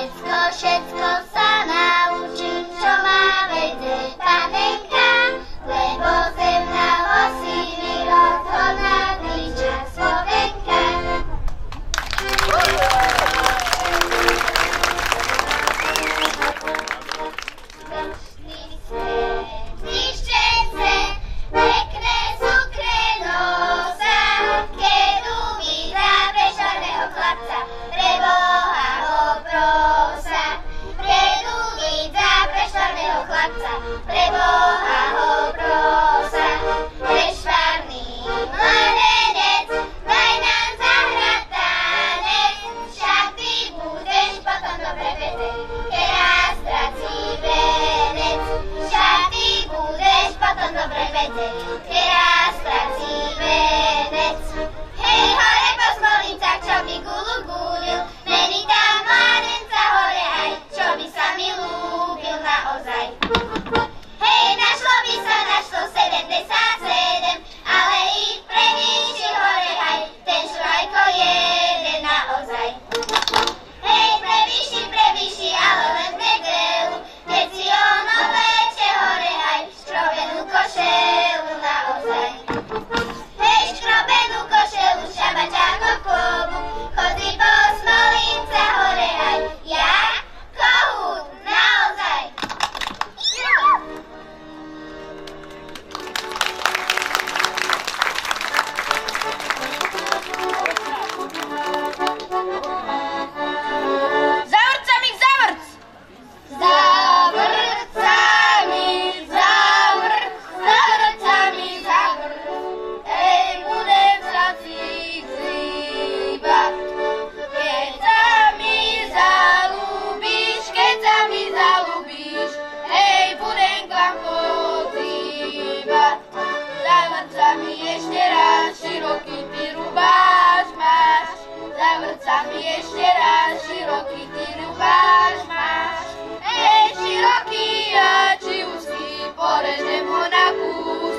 Všetko sa naučím, čo má vedieť panenka, lebo zemná musí mi rozhodná blíča Slovenka. Niščence, pekné sukrenosa, keď uvidá prešarného chlapca, pre Boha ho prosa. Keď uvidá prešvarného chlapca, pre Boha ho prosa. Prešvarný mladenec, daj nám zahrať tanec, však ty budeš potom dobre vedieť, keď raz trací venec. Však ty budeš potom dobre vedieť, keď raz trací venec. Hej, hore po Smolincách, čo by gulu gulil, není tam mladenca hore aj, čo by sa mi ľúbil naozaj. Hej, našlo 77, ale ich prevýšil hore aj, ten švajko jeden naozaj. Hej, prevýši, ale len v nedelu, keď si on obleče hore aj, škrobenú košelu naozaj. Hej, škrobenú košelu, šabačáko klobu, chodí po Smolince hore aj, ja kohút naozaj. Ešte raz široký ty rubáš máš, široký a či úzky, porežem ho na kus.